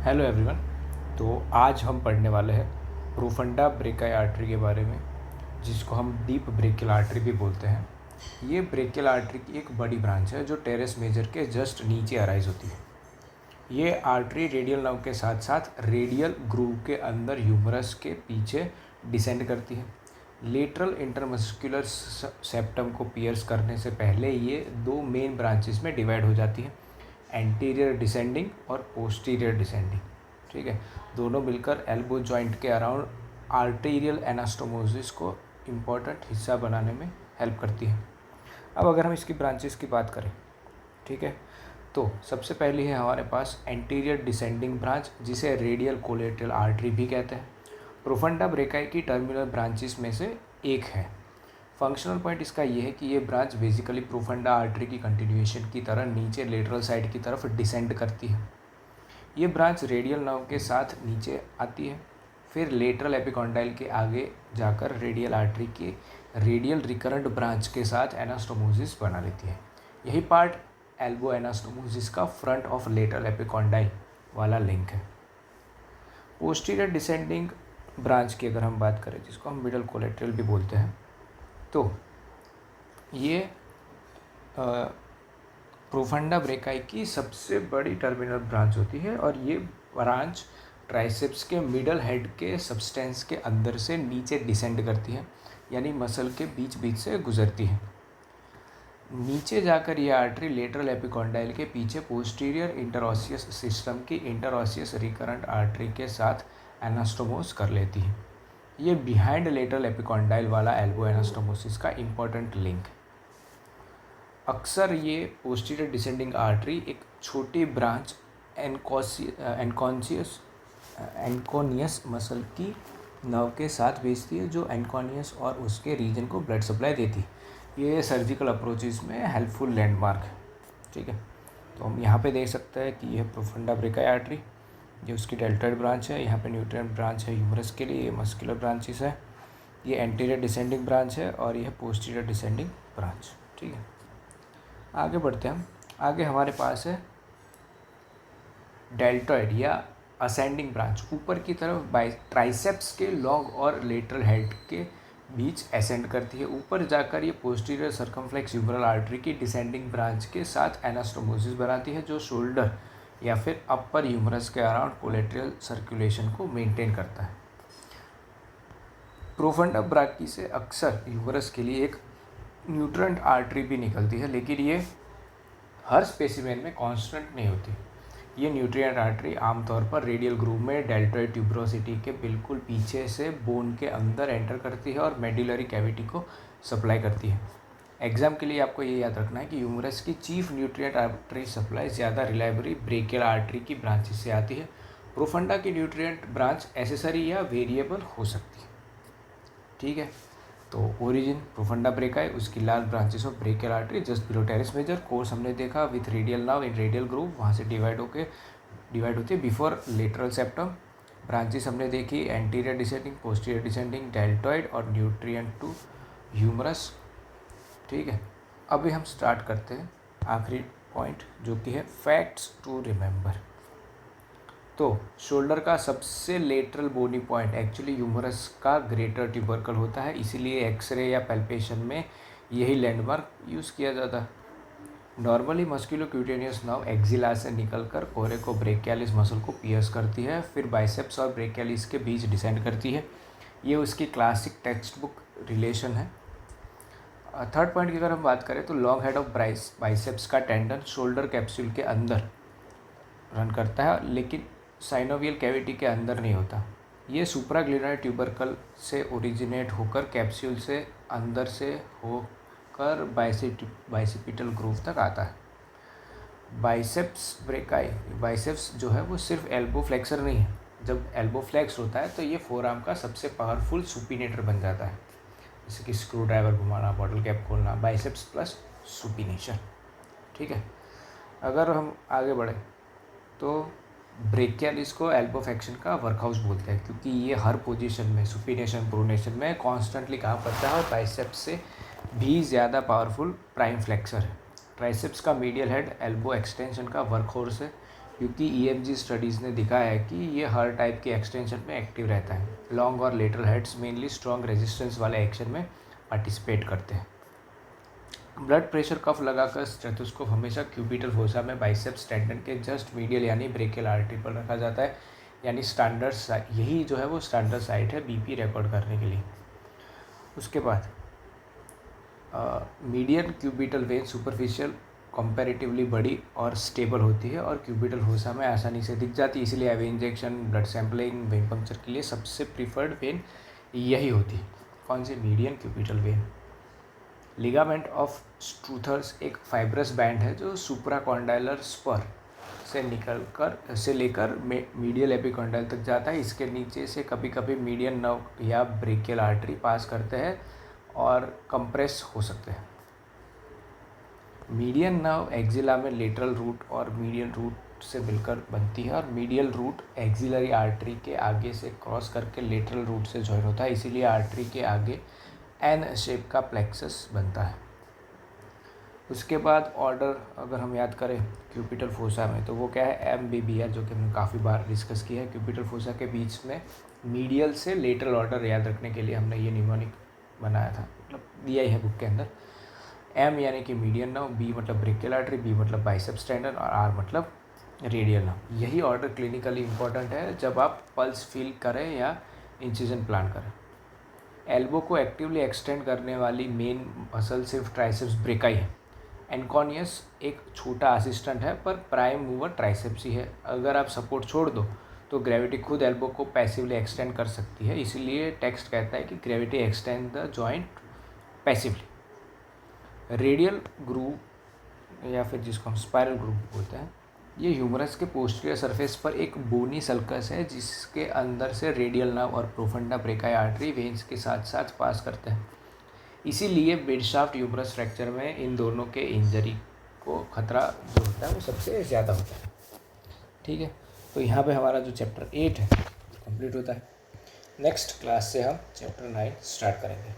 Hello everyone. तो आज हम पढ़ने वाले हैं प्रोफंडा ब्रेकाई आर्टरी के बारे में, जिसको हम डीप ब्रेकियल आर्टरी भी बोलते हैं। ये ब्रेकियल आर्टरी की एक बड़ी ब्रांच है जो टेरेस मेजर के जस्ट नीचे अराइज होती है। ये आर्टरी रेडियल नर्व के साथ साथ रेडियल ग्रूव के अंदर ह्यूमरस के पीछे डिसेंड करती है। लेटरल इंटरमस्कुलर सेप्टम को पियर्स करने से पहले ये दो मेन ब्रांचेस में डिवाइड हो जाती है, एंटीरियर डिसेंडिंग और पोस्टीरियर डिसेंडिंग। ठीक है, दोनों मिलकर एल्बो जॉइंट के अराउंड आर्टेरियल एनास्टोमोसिस को इम्पॉर्टेंट हिस्सा बनाने में हेल्प करती है। अब अगर हम इसकी ब्रांचेस की बात करें, ठीक है, तो सबसे पहली है हमारे पास एंटीरियर डिसेंडिंग ब्रांच, जिसे रेडियल कोलेटरल आर्टरी भी कहते हैं। प्रोफंडा ब्रेकाई की टर्मिनल ब्रांचेस में से एक है। फंक्शनल पॉइंट इसका ये है कि ये ब्रांच बेसिकली प्रोफंडा आर्टरी की कंटिन्यूएशन की तरह नीचे लेटरल साइड की तरफ डिसेंड करती है। ये ब्रांच रेडियल नर्व के साथ नीचे आती है, फिर लेटरल एपिकॉन्डाइल के आगे जाकर रेडियल आर्टरी के रेडियल रिकरेंट ब्रांच के साथ एनास्टोमोसिस बना लेती है। यही पार्ट एल्बो एनास्टोमोसिस का फ्रंट ऑफ लेटरल एपिकॉन्डाइल वाला लिंक है। पोस्टीरियर डिसेंडिंग ब्रांच की अगर हम बात करें, जिसको हम मिडल कोलेटरल भी बोलते हैं, तो ये प्रोफंडा ब्रेकाई की सबसे बड़ी टर्मिनल ब्रांच होती है और ये ब्रांच ट्राइसेप्स के मिडल हेड के सब्सटेंस के अंदर से नीचे डिसेंड करती है, यानी मसल के बीच बीच से गुजरती है। नीचे जाकर यह आर्टरी लेटरल एपिकॉन्डाइल के पीछे पोस्टीरियर इंटरऑसियस सिस्टम की इंटरऑसियस रिकरेंट आर्टरी के साथ एनास्टोमोस कर लेती है। ये बिहाइंड लेटरल एपिकॉन्डाइल वाला एल्बो एनास्टोमोसिस का इम्पॉर्टेंट लिंक है। अक्सर ये पोस्टीरियर डिसेंडिंग आर्टरी एक छोटी ब्रांच एनकोनियस मसल की नर्व के साथ भेजती है, जो एनकोनियस और उसके रीजन को ब्लड सप्लाई देती है। ये सर्जिकल अप्रोचेस में हेल्पफुल लैंडमार्क है। ठीक है, तो हम यहाँ पे देख सकते हैं कि यह प्रोफंडा ब्रेकाई आर्टरी, ये उसकी डेल्टॉइड ब्रांच है। यहाँ पे न्यूट्रिएंट ब्रांच है ह्यूमरस के लिए, ये मस्कुलर ब्रांचेस है। ये एंटीरियर डिसेंडिंग ब्रांच है और यह पोस्टीरियर डिसेंडिंग ब्रांच। ठीक है, आगे बढ़ते हैं हम। आगे हमारे पास है डेल्टॉइड या असेंडिंग ब्रांच, ऊपर की तरफ ट्राइसेप्स के लॉन्ग और लेटरल हेड के बीच असेंड करती है। ऊपर जाकर ये पोस्टीरियर सर्कमफ्लेक्स ह्यूमरल आर्टरी की डिसेंडिंग ब्रांच के साथ एनास्टोमोसिस बनाती है, जो शोल्डर या फिर अपर ह्यूमरस के अराउंड कोलेटरल सर्कुलेशन को मेंटेन करता है। प्रोफंडा ब्राकी से अक्सर ह्यूमरस के लिए एक न्यूट्रिएंट आर्टरी भी निकलती है, लेकिन ये हर स्पेसिमेन में कांस्टेंट नहीं होती। ये न्यूट्रिएंट आर्टरी आमतौर पर रेडियल ग्रूव में डेल्टॉइड ट्यूबरोसिटी के बिल्कुल पीछे से बोन के अंदर एंटर करती है और मेडुलरी कैविटी को सप्लाई करती है। एग्जाम के लिए आपको ये याद रखना है कि ह्यूमरस की चीफ न्यूट्रिएंट आर्टरी सप्लाई ज़्यादा रिलायबली ब्रेकियल आर्टरी की ब्रांचेस से आती है। प्रोफंडा की न्यूट्रिएंट ब्रांच एसेसरी या वेरिएबल हो सकती है। ठीक है, तो ओरिजिन प्रोफंडा ब्रेकाई, उसकी large branches of brachial artery just below teres major. Course हमने देखा with radial nerve in radial groove, वहाँ से डिवाइड होती है बिफोर लेटरल सेप्टम। ब्रांचेस हमने देखी anterior descending, posterior descending, deltoid और न्यूट्रिएंट टू ह्यूमरस। ठीक है, अभी हम स्टार्ट करते हैं आखिरी पॉइंट, जो कि है फैक्ट्स टू रिमेंबर। तो शोल्डर का सबसे लेटरल बोनी पॉइंट एक्चुअली ह्यूमरस का ग्रेटर ट्यूबरकल होता है, इसीलिए एक्सरे या पैल्पेशन में यही लैंडमार्क यूज़ किया जाता है। नॉर्मली मस्कुलोक्यूटेनियस नर्व एक्सिला से निकलकर कोरेको ब्रेकियालिस मसल को पियर्स करती है, फिर बाइसेप्स और ब्रेकियालिस के बीच डिसेंड करती है। ये उसकी क्लासिक टेक्स्ट बुक रिलेशन है। थर्ड पॉइंट की अगर हम बात करें, तो लॉन्ग हेड ऑफ बाइसेप्स का टेंडन शोल्डर कैप्सूल के अंदर रन करता है, लेकिन साइनोवियल कैविटी के अंदर नहीं होता। ये सुप्राग्लिनर ट्यूबरकल से ओरिजिनेट होकर कैप्सूल से अंदर से होकर बाइसेपिटल ग्रूव तक आता है। बाइसेप्स ब्रेकाई, बाइसेप्स जो है वो सिर्फ एल्बो फ्लेक्सर नहीं है। जब एल्बो फ्लेक्स होता है तो ये फोरआर्म का सबसे पावरफुल सुपिनेटर बन जाता है, जैसे कि स्क्रू ड्राइवर घुमाना, बॉटल कैप खोलना, बाइसेप्स प्लस सुपिनेशन। ठीक है, अगर हम आगे बढ़े तो ब्रेकियालिस को एल्बो फ्लेक्शन का वर्कहाउस बोलते हैं, क्योंकि ये हर पोजीशन में सुपिनेशन प्रोनेशन में कॉन्स्टेंटली काम करता है और बाइसेप्स से भी ज़्यादा पावरफुल प्राइम फ्लेक्सर है। ट्राइसेप्स का मीडियल हेड एल्बो एक्सटेंशन का वर्कहॉर्स है, क्योंकि ईएमजी स्टडीज़ ने दिखाया है कि ये हर टाइप के एक्सटेंशन में एक्टिव रहता है। लॉन्ग और lateral heads mainly strong resistance वाले एक्शन में पार्टिसिपेट करते हैं। ब्लड प्रेशर कफ लगाकर स्टेथोस्कोप हमेशा क्यूबिटल फोसा में बाइसेप्स टेंडन के जस्ट मीडियल यानी ब्रेकियल आर्टरी पर रखा जाता है, यानी स्टैंडर्ड यही जो है वो स्टैंडर्ड साइट है बीपी रिकॉर्ड करने के लिए। उसके बाद median cubital when superficial comparatively बड़ी और स्टेबल होती है और क्यूबिटल फोसा में आसानी से दिख जाती है, इसलिए IV injection, blood sampling, vein puncture के लिए सबसे प्रीफर्ड वेन यही होती है। कौन सी? Median cubital vein. Ligament of Struthers एक फाइब्रस बैंड है जो सुप्राकॉन्डाइलर स्पर से लेकर मीडियल एपिकॉन्डाइल तक जाता है। इसके नीचे से कभी कभी मीडियन नर्व या ब्रेकियल आर्टरी पास करते हैं और कंप्रेस हो सकते हैं। मीडियन नर्व एक्जिला में लेटरल रूट और मीडियल रूट से मिलकर बनती है और मीडियल रूट एक्जिलरी आर्टरी के आगे से क्रॉस करके लेटरल रूट से जॉइन होता है, इसीलिए आर्टरी के आगे एन शेप का प्लेक्सस बनता है। उसके बाद ऑर्डर अगर हम याद करें क्यूबिटल फोसा में तो वो क्या है? MBBR, जो कि हमने काफ़ी बार डिस्कस किया है। क्यूबिटल फोसा के बीच में मीडियल से लेटरल ऑर्डर याद रखने के लिए हमने ये निमोनिक बनाया था, मतलब दिया ही है बुक के अंदर। M यानी कि मीडियन नर्व, B मतलब ब्रेकियल आर्टरी, B मतलब बाइसेप्स टेंडन और R मतलब रेडियल नर्व। यही ऑर्डर क्लिनिकली इंपॉर्टेंट है जब आप पल्स फील करें या इंसिजन प्लान करें। एल्बो को एक्टिवली एक्सटेंड करने वाली मेन मसल सिर्फ ट्राइसेप्स ब्रेकाई है। एनकॉनियस एक छोटा असिस्टेंट है पर प्राइम मूवर ट्राइसेप्स ही है। अगर आप सपोर्ट छोड़ दो तो ग्रेविटी खुद एल्बो को पैसिवली एक्सटेंड कर सकती है, इसीलिए टेक्स्ट कहता है कि gravity extend the joint passively. Radial groove या फिर जिसको हम स्पाइरल ग्रूव बोलते हैं, ये ह्यूमरस के पोस्टीरियर सरफेस पर एक बोनी सल्कस है जिसके अंदर से रेडियल नर्व और प्रोफंडा ब्रेकाई आर्टरी वेन्स के साथ साथ पास करते हैं। इसीलिए मिडशाफ्ट ह्यूमरस फ्रैक्चर में इन दोनों के इंजरी को खतरा जो होता है वो सबसे ज़्यादा होता है। ठीक है, तो यहाँ पे हमारा जो चैप्टर 8 है कंप्लीट होता है। नेक्स्ट क्लास से हम चैप्टर 9 स्टार्ट करेंगे।